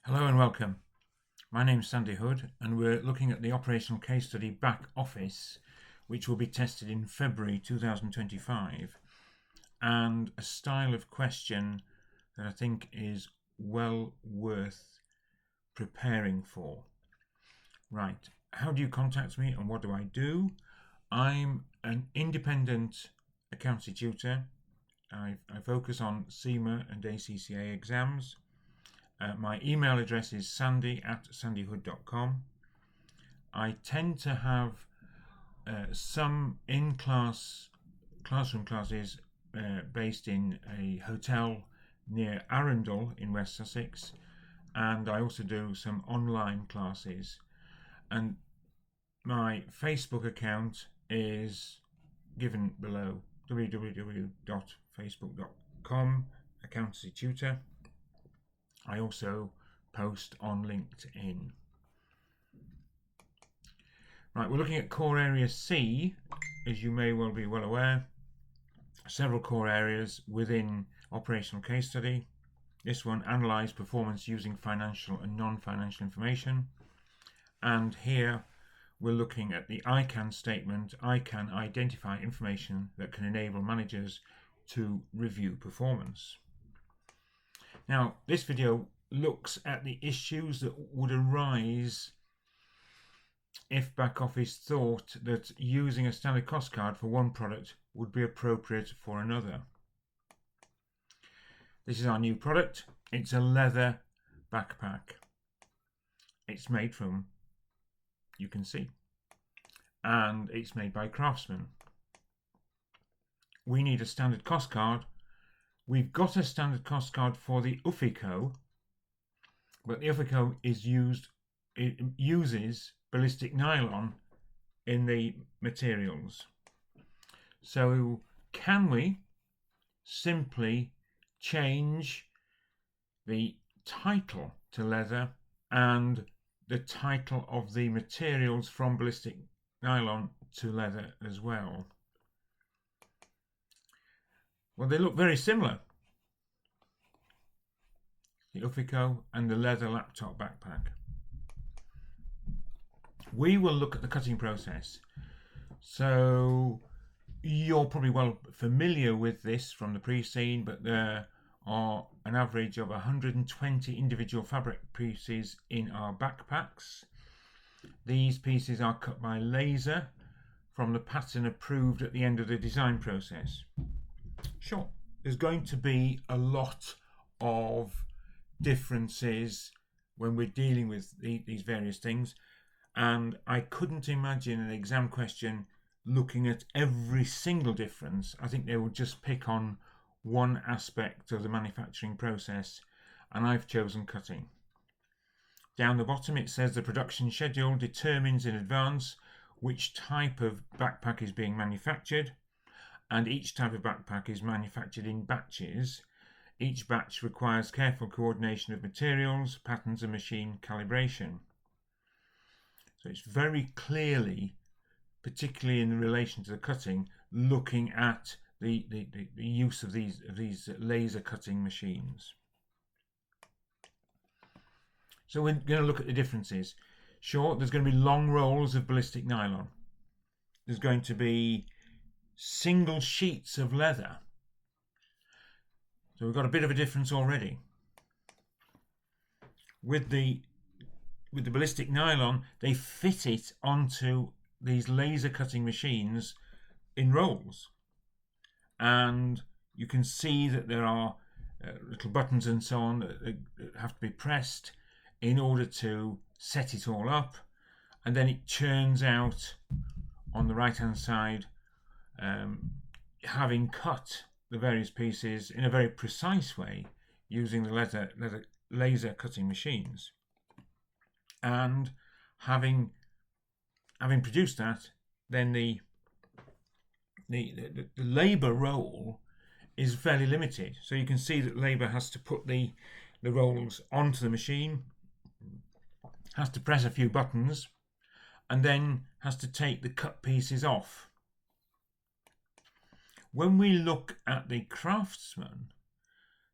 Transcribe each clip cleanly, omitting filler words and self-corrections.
Hello and welcome. My name is Sandy Hood and we're looking at the operational case study Back Office, which will be tested in February 2025, and a style of question that I think is well worth preparing for. Right, how do you contact me and what do I do? I'm an independent accountancy tutor. I focus on CIMA and ACCA exams. My email address is sandy@sandyhood.com. I tend to have some classroom classes based in a hotel near Arundel in West Sussex, and I also do some online classes. And my Facebook account is given below, www.facebook.com accountancy tutor. I also post on LinkedIn. Right, we're looking at core area C, as you may well be well aware. Several core areas within operational case study. This one, analyze performance using financial and non-financial information. And here we're looking at the I can statement. I can identify information that can enable managers to review performance. Now, this video looks at the issues that would arise if back office thought that using a standard cost card for one product would be appropriate for another. This is our new product. It's a leather backpack. It's made from, you can see, and it's made by craftsmen. We need a standard cost card. We've got a standard cost card for the Uffico, but the Uffico uses ballistic nylon in the materials. So can we simply change the title to leather and the title of the materials from ballistic nylon to leather as well? Well, they look very similar. The Uffico and the leather laptop backpack. We will look at the cutting process. So you're probably well familiar with this from the pre-scene, but there are an average of 120 individual fabric pieces in our backpacks. These pieces are cut by laser from the pattern approved at the end of the design process. Sure, there's going to be a lot of differences when we're dealing with these various things, and I couldn't imagine an exam question looking at every single difference. I think they will just pick on one aspect of the manufacturing process, and I've chosen cutting. Down the bottom it says the production schedule determines in advance which type of backpack is being manufactured, and each type of backpack is manufactured in batches. Each batch requires careful coordination of materials, patterns, and machine calibration. So it's very clearly, particularly in relation to the cutting, looking at the use of these laser cutting machines. So we're going to look at the differences. Sure, there's going to be long rolls of ballistic nylon. There's going to be single sheets of leather. So we've got a bit of a difference already. With the ballistic nylon, they fit it onto these laser cutting machines in rolls. And you can see that there are little buttons and so on that have to be pressed in order to set it all up. And then it churns out on the right hand side, having cut the various pieces in a very precise way using the laser cutting machines. And having produced that, then the labour role is fairly limited. So you can see that labour has to put the rolls onto the machine, has to press a few buttons, and then has to take the cut pieces off. When we look at the craftsman,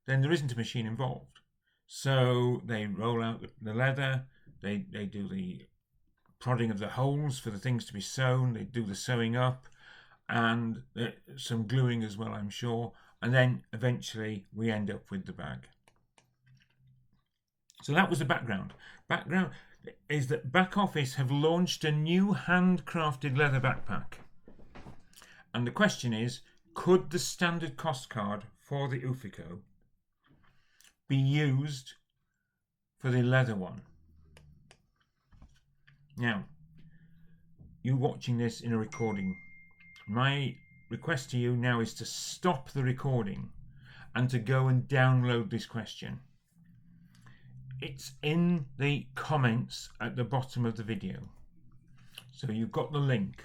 then there isn't a machine involved. So they roll out the leather, they do the prodding of the holes for the things to be sewn, they do the sewing up, and some gluing as well, I'm sure, and then eventually we end up with the bag. So that was the background. Background is that back office have launched a new handcrafted leather backpack, and the question is, could the standard cost card for the Ufico be used for the leather one? Now, you watching this in a recording, my request to you now is to stop the recording and to go and download this question. It's in the comments at the bottom of the video. So you've got the link,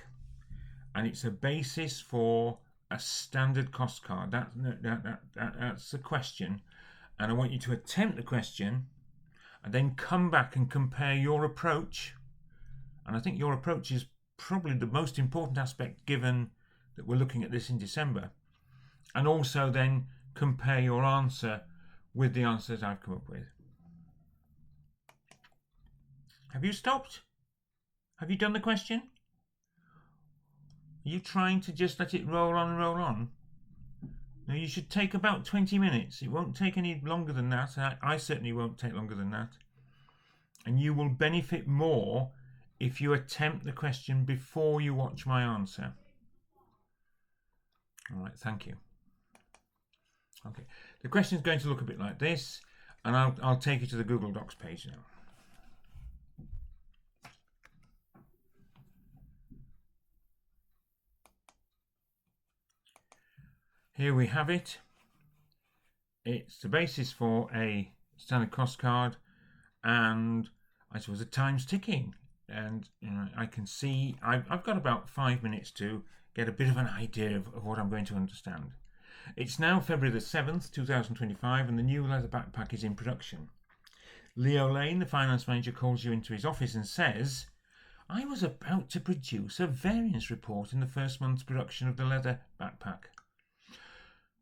and it's a basis for a standard cost card. That's the question, and I want you to attempt the question and then come back and compare your approach. And I think your approach is probably the most important aspect, given that we're looking at this in December, and also then compare your answer with the answers I've come up with. Have you stopped? Have you done the question? Are you trying to just let it roll on and roll on? No, you should take about 20 minutes. It won't take any longer than that. I certainly won't take longer than that. And you will benefit more if you attempt the question before you watch my answer. All right, thank you. Okay, the question is going to look a bit like this, and I'll take you to the Google Docs page now. Here we have it. It's the basis for a standard cost card, and I suppose the time's ticking. And I can see I've got about 5 minutes to get a bit of an idea of what I'm going to understand. It's now February the 7th, 2025, and the new leather backpack is in production. Leo Lane, the finance manager, calls you into his office and says, "I was about to produce a variance report in the first month's production of the leather backpack.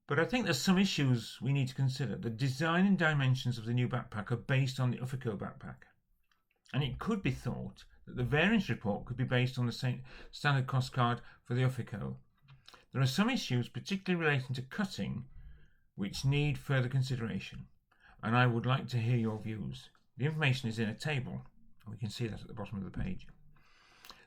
But I think there's some issues we need to consider. The design and dimensions of the new backpack are based on the Ufico backpack, and it could be thought that the variance report could be based on the same standard cost card for the Ufico. There are some issues, particularly relating to cutting, which need further consideration, and I would like to hear your views. The information is in a table. We can see that at the bottom of the page.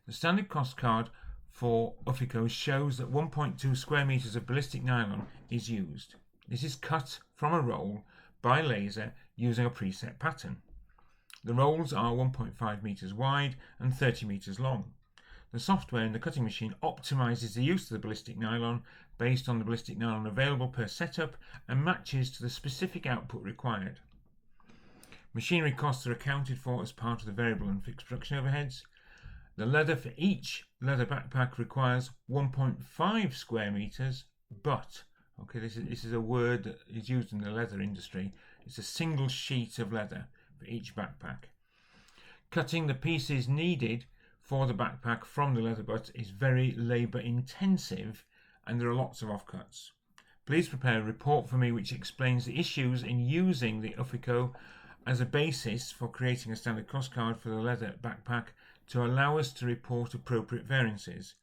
The standard cost card for Ufico shows that 1.2 square meters of ballistic nylon is used. This is cut from a roll by laser using a preset pattern. The rolls are 1.5 meters wide and 30 meters long. The software in the cutting machine optimizes the use of the ballistic nylon based on the ballistic nylon available per setup and matches to the specific output required. Machinery costs are accounted for as part of the variable and fixed production overheads. The leather for each leather backpack requires 1.5 square meters, but, okay, this is a word that is used in the leather industry. It's a single sheet of leather for each backpack. Cutting the pieces needed for the backpack from the leather butt is very labour intensive, and there are lots of offcuts. Please prepare a report for me which explains the issues in using the Ufico as a basis for creating a standard cost card for the leather backpack to allow us to report appropriate variances.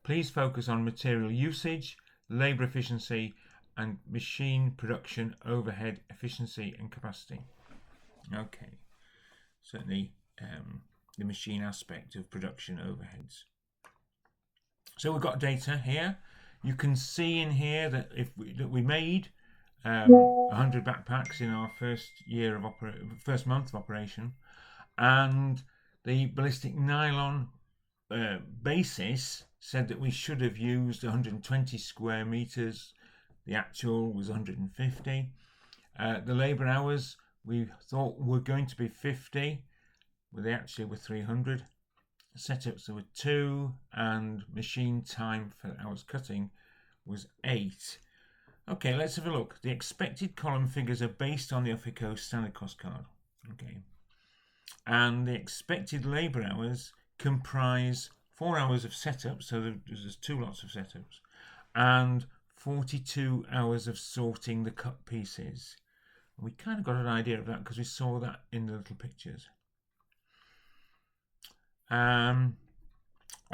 Please focus on material usage, labour efficiency, and machine production overhead efficiency and capacity." Okay, certainly the machine aspect of production overheads. So we've got data here. You can see in here that we made 100 backpacks in our first month of operation, and the ballistic nylon basis said that we should have used 120 square meters. The actual was 150. The labour hours we thought were going to be 50, but they actually were 300. Setups there were 2, and machine time for hours cutting was 8. Okay, let's have a look. The expected column figures are based on the Ufico standard cost card. Okay. And the expected labour hours comprise 4 hours of setup, so there's 2 lots of setups, and 42 hours of sorting the cut pieces. We kind of got an idea of that because we saw that in the little pictures. A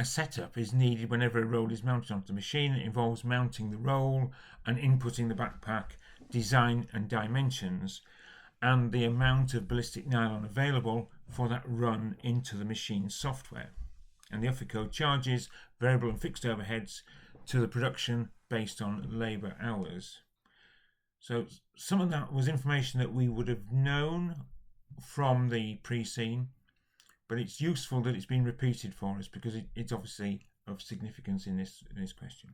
setup is needed whenever a roll is mounted onto the machine. It involves mounting the roll and inputting the backpack design and dimensions and the amount of ballistic nylon available for that run into the machine software. And the offer code charges variable and fixed overheads to the production based on labour hours. So some of that was information that we would have known from the pre-scene, but it's useful that it's been repeated for us because it's obviously of significance in this question.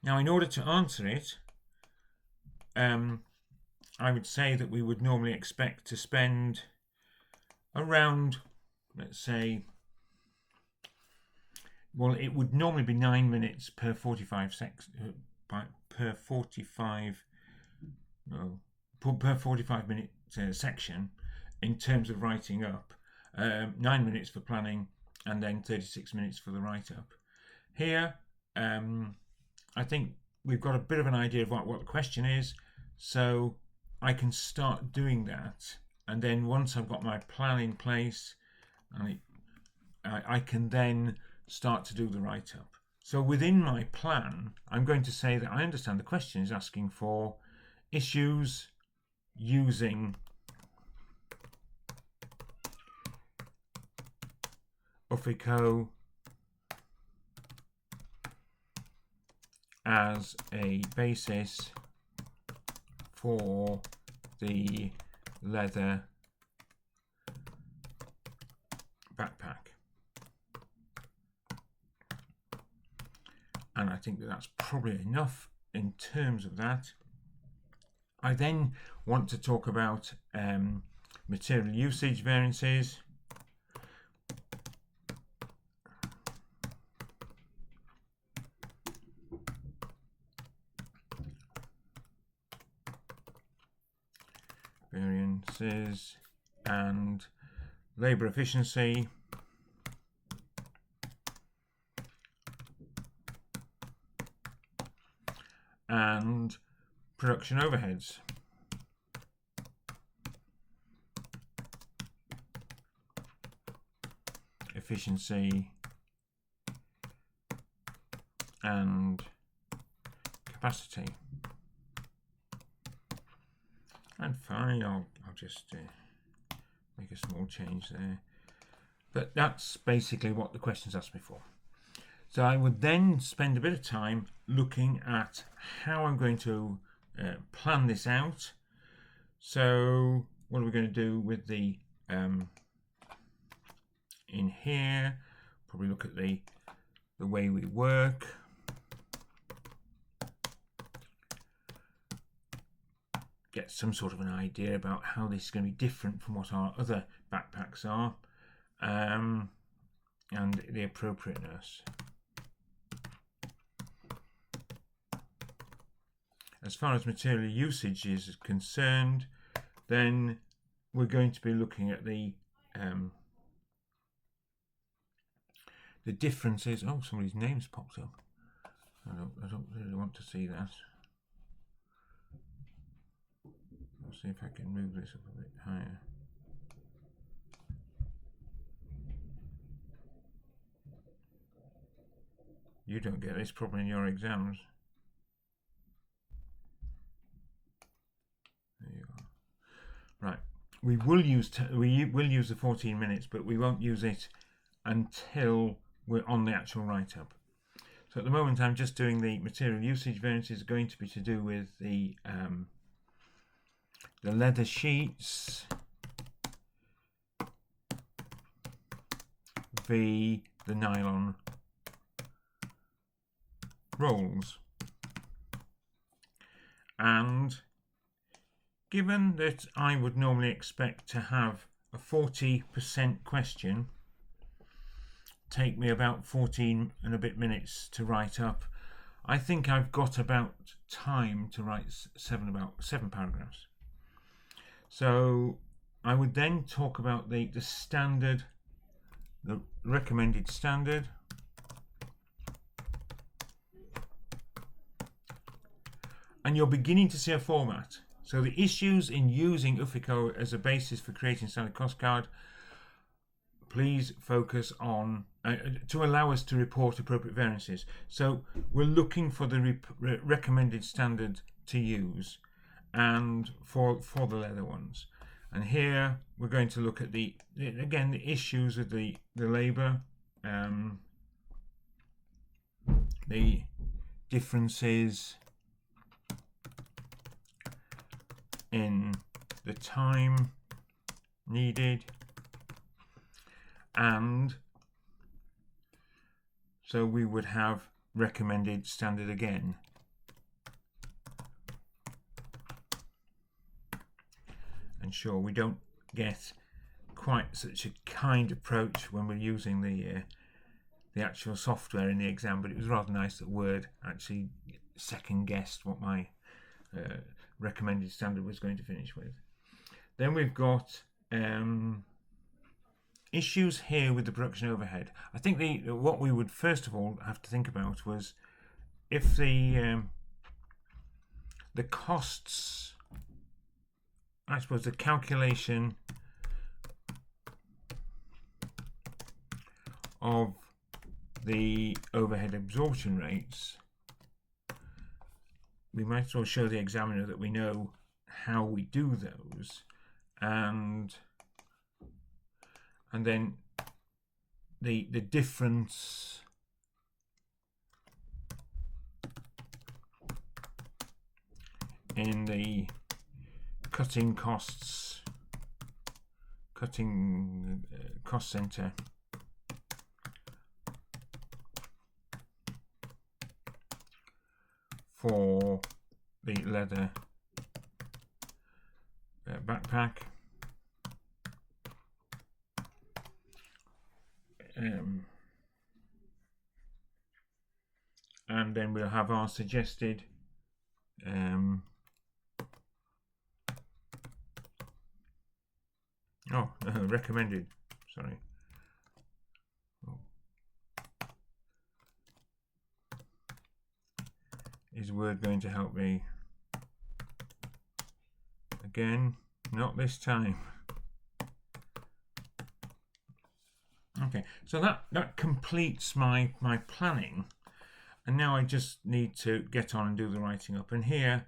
Now, in order to answer it, I would say that we would normally expect to spend around, let's say, well, it would normally be 9 minutes per 45 minute section in terms of writing up, 9 minutes for planning and then 36 minutes for the write-up. Here, I think we've got a bit of an idea of what the question is, so I can start doing that, and then once I've got my plan in place, I can then start to do the write-up. So within my plan, I'm going to say that I understand the question is asking for issues using UFICO as a basis for the leather backpack. And I think that that's probably enough in terms of that. I then want to talk about material usage variances. Variances and labour efficiency. And production overheads. Efficiency and capacity. And fine, I'll just make a small change there. But that's basically what the questions asked me for. So I would then spend a bit of time looking at how I'm going to plan this out. So what are we going to do with the in here? Probably look at the way we work. Get some sort of an idea about how this is going to be different from what our other backpacks are, and the appropriateness. As far as material usage is concerned, then we're going to be looking at the differences. Oh, somebody's name's popped up. I don't really want to see that. I'll see if I can move this up a bit higher. You don't get this problem in your exams. There you are. Right. We will use the 14 minutes, but we won't use it until we're on the actual write-up. So at the moment, I'm just doing the material usage variances. Going to be to do with the leather sheets, the nylon rolls. And given that I would normally expect to have a 40% question take me about 14 and a bit minutes to write up, I think I've got about time to write about seven paragraphs. So I would then talk about the standard, the recommended standard, and you're beginning to see a format. So the issues in using UFICO as a basis for creating standard cost card, please focus on to allow us to report appropriate variances. So we're looking for the recommended standard to use, and for the leather ones. And here we're going to look at the issues with the labour, the differences in the time needed, and so we would have recommended standard again. And sure, we don't get quite such a kind approach when we're using the actual software in the exam, but it was rather nice that Word actually second guessed what my recommended standard was going to finish with. Then we've got issues here with the production overhead. I think what we would first of all have to think about was if the costs, I suppose the calculation of the overhead absorption rates, we might as well show the examiner that we know how we do those, and then the difference in the cutting cost center for the leather backpack, and then we'll have our suggested recommended, sorry. Is Word going to help me? Again, not this time. Okay, so that completes my planning, and now I just need to get on and do the writing up. And here,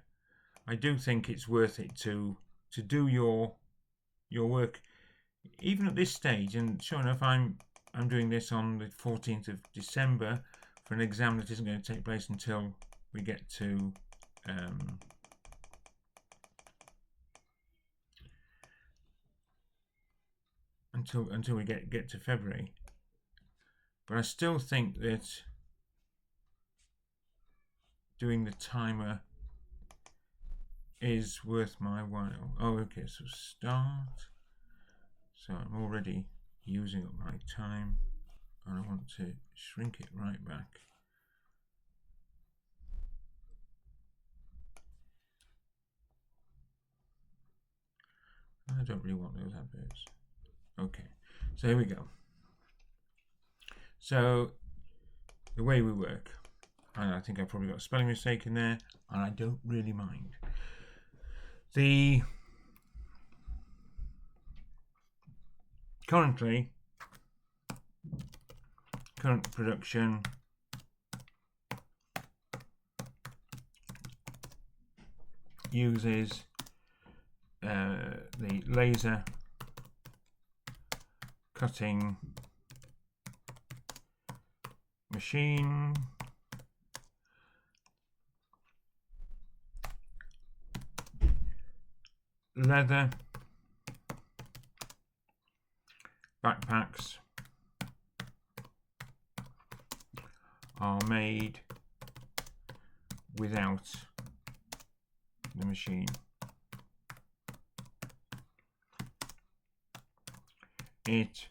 I do think it's worth it to do your work, even at this stage. And sure enough, I'm doing this on the 14th of December for an exam that isn't going to take place until we get to until we get to February. But I still think that doing the timer is worth my while. Oh, okay, so start. So I'm already using up my time, and I want to shrink it right back. I don't really want those adverts. Okay, so here we go. So the way we work, and I think I've probably got a spelling mistake in there, and I don't really mind. The current production uses the laser cutting machine, leather backpacks are made without the machine. It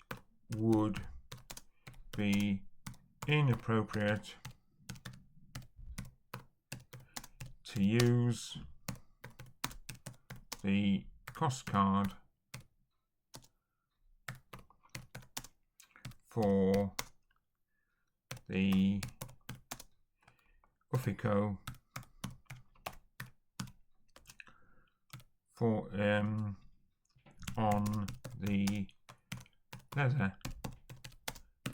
would be inappropriate to use the cost card for the UFICO for on the leather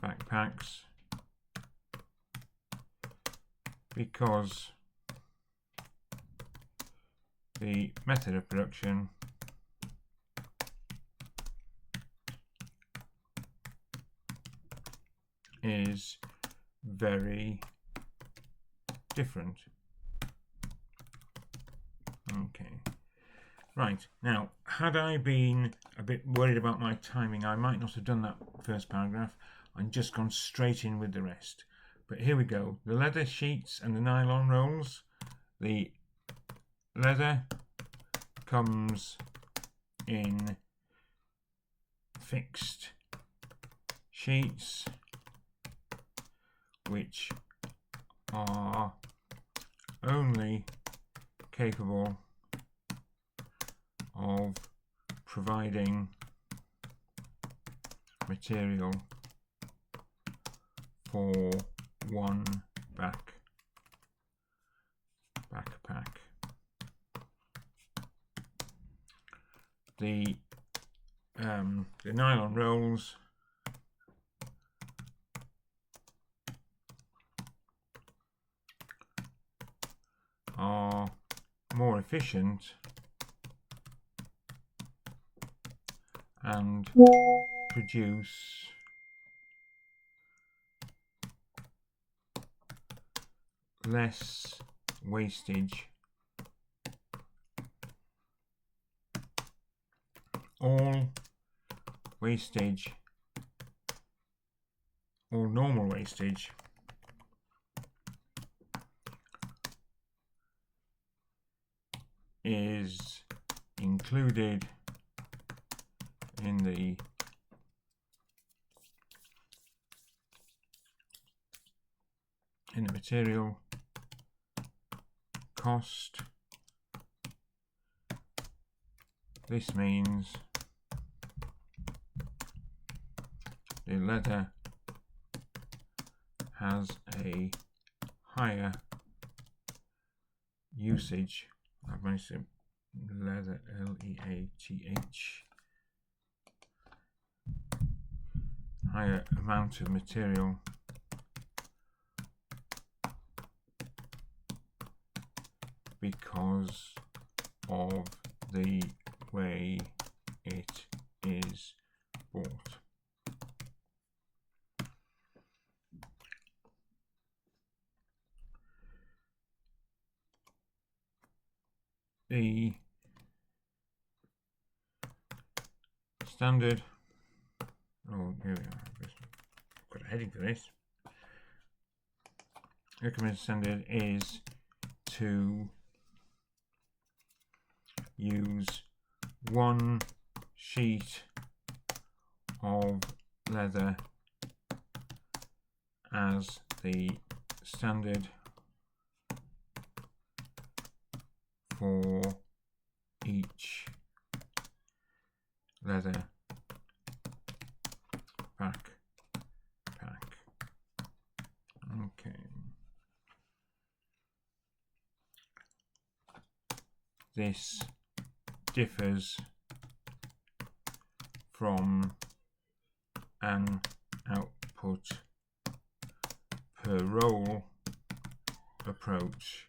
backpacks because the method of production is very different. Okay, right, now had I been a bit worried about my timing, I might not have done that first paragraph and just gone straight in with the rest. But here we go. The leather sheets and the nylon rolls. The leather comes in fixed sheets which are only capable of providing material for one backpack. The nylon rolls are more efficient and produce less wastage. All normal wastage is included in the material cost. This means the leather has a higher usage. I've managed to leather, L-E-A-T-H, higher amount of material because of the way it is bought. The standard, oh here we are, I've got a heading for this. Recommended standard is to use one sheet of leather as the standard for each leather backpack. Okay. This differs from an output per roll approach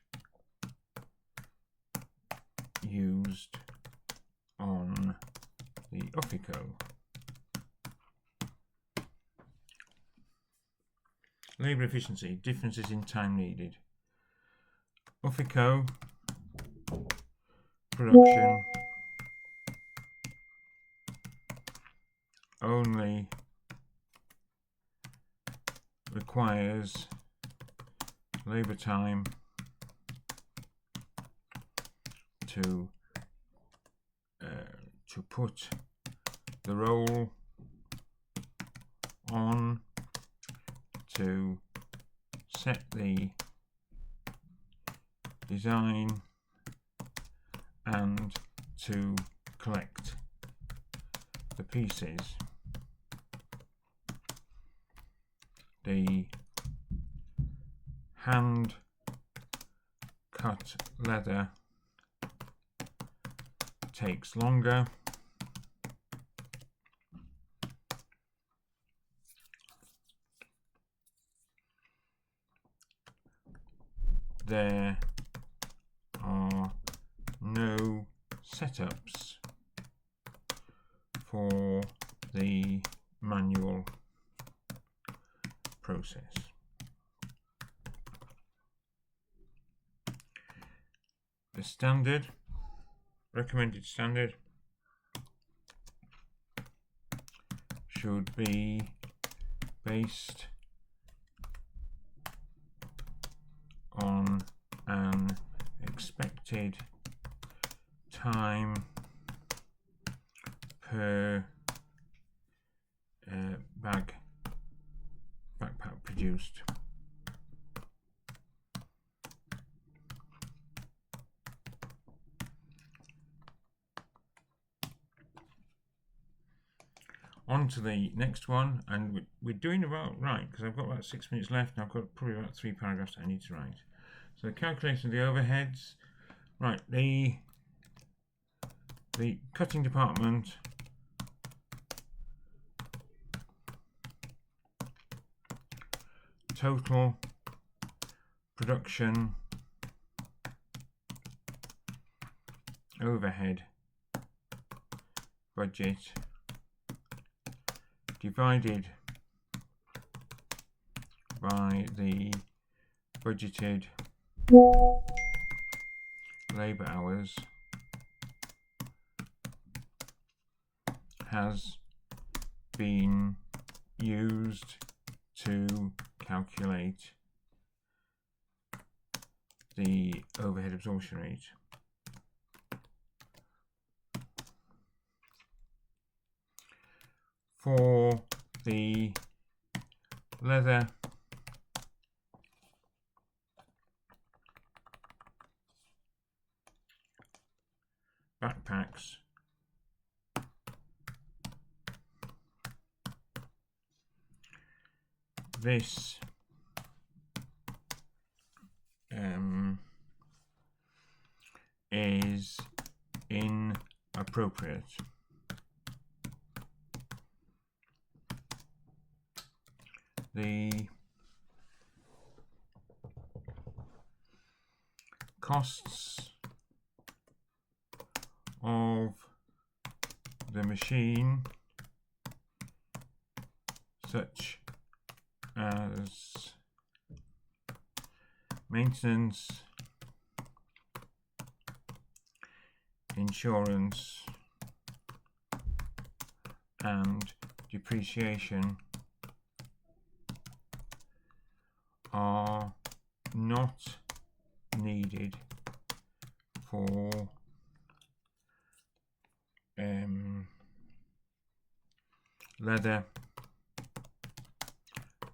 used on the Offico. Labour efficiency, differences in time needed. Offico production only requires labour time to put the roll on, to set the design, and to collect the pieces. The hand cut leather takes longer. There are no setups for the manual process. The standard, recommended standard, should be based on an expected time per backpack produced. On to the next one, and we're doing about right because I've got about 6 minutes left and I've got probably about 3 paragraphs I need to write. So calculation of the overheads. Right, the cutting department total production overhead budget divided by the budgeted labour hours has been used to calculate the overhead absorption rate. For the leather backpacks, this is inappropriate. The costs of the machine, such as maintenance, insurance, and depreciation, are not needed for leather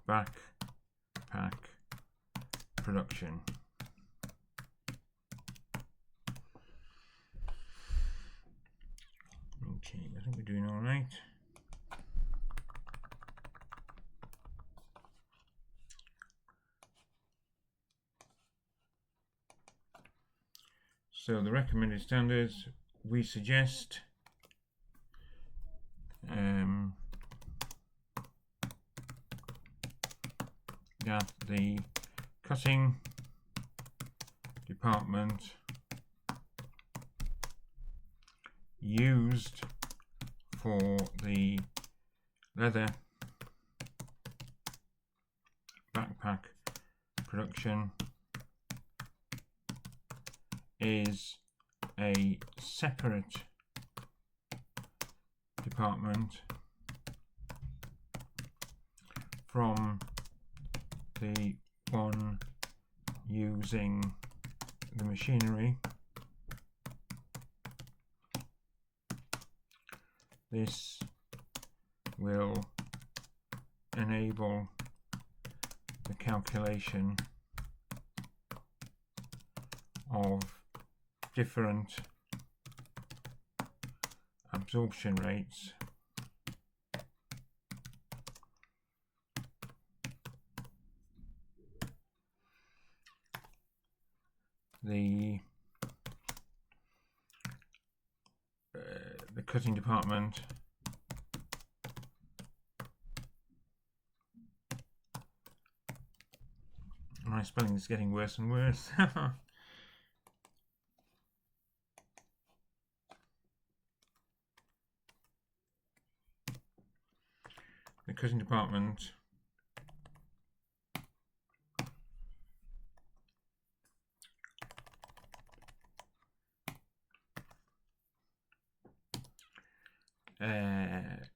backpack production. Okay, I think we're doing all right. So the recommended standards, we suggest that the cutting department used for the leather backpack production is a separate department from the one using the machinery. This will enable the calculation of different absorption rates the the cutting department my spelling is getting worse and worse. The cutting department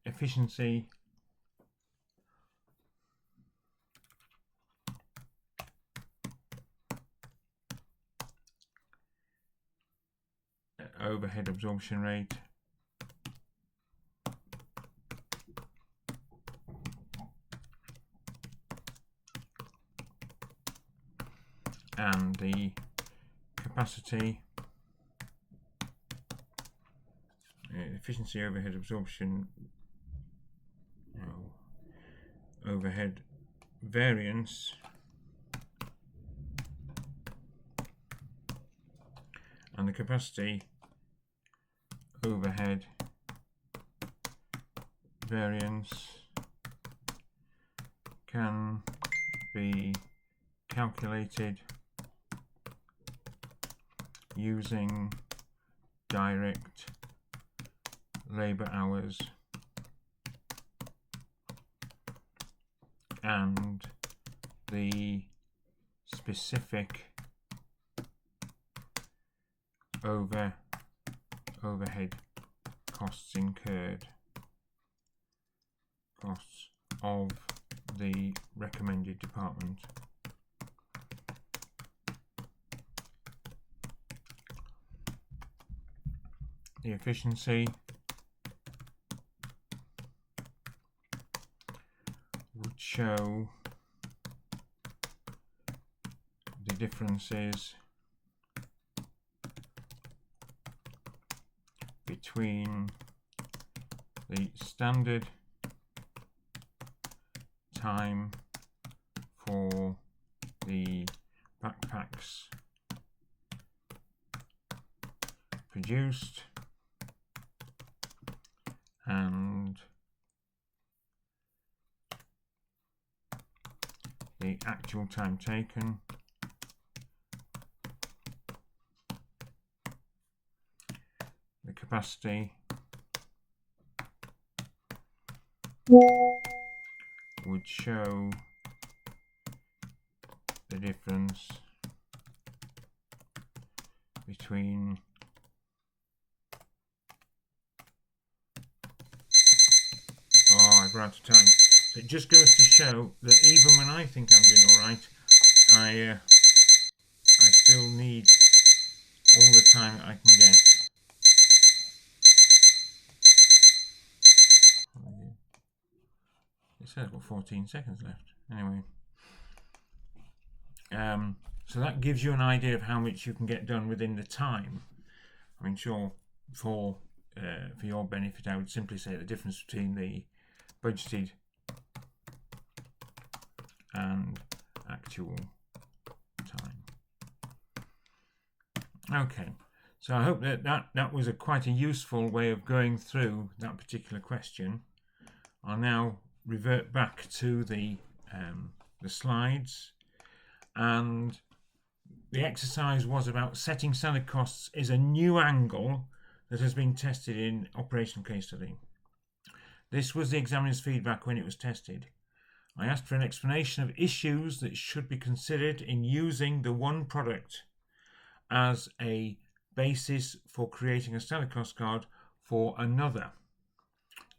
efficiency overhead absorption rate and the capacity efficiency overhead absorption overhead variance and the capacity overhead variance can be calculated using direct labor hours and the specific overhead costs incurred, costs of the recommended department. The efficiency would show the differences between the standard time for the backpacks produced and the actual time taken the capacity would show the difference between I've run out of time. So it just goes to show that even when I think I'm doing all right, I still need all the time that I can get. It says I've got 14 seconds left. Anyway, so that gives you an idea of how much you can get done within the time. I mean, sure, for your benefit, I would simply say the difference between the budgeted and actual time. Okay, so I hope that was quite a useful way of going through that particular question. I'll now revert back to the slides, and the exercise was about setting standard costs is a new angle that has been tested in operational case study. This was the examiner's feedback when it was tested. I asked for an explanation of issues that should be considered in using the one product as a basis for creating a standard cost card for another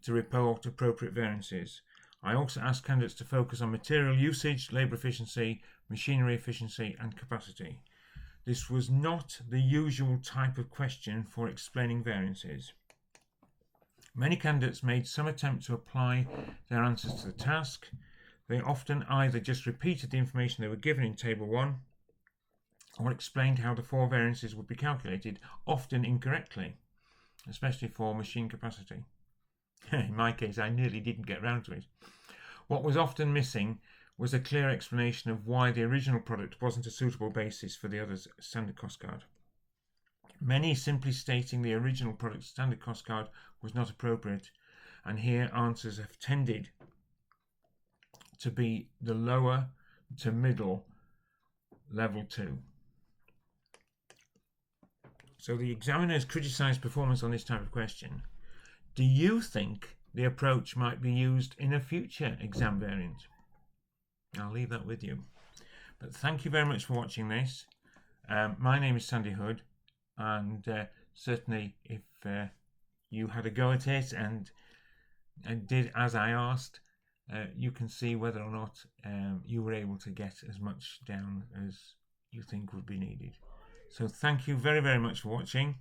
to report appropriate variances. I also asked candidates to focus on material usage, labour efficiency, machinery efficiency and capacity. This was not the usual type of question for explaining variances. Many candidates made some attempt to apply their answers to the task. They often either just repeated the information they were given in Table 1 or explained how the 4 variances would be calculated, often incorrectly, especially for machine capacity. In my case, I nearly didn't get round to it. What was often missing was a clear explanation of why the original product wasn't a suitable basis for the other's standard cost card. Many simply stating the original product standard cost card was not appropriate, and here answers have tended to be the lower to middle level 2. So the examiners criticised performance on this type of question. Do you think the approach might be used in a future exam variant? I'll leave that with you. But thank you very much for watching this. My name is Sandy Hood, and certainly if you had a go at it and did as I asked, you can see whether or not you were able to get as much down as you think would be needed. So thank you very, very much for watching.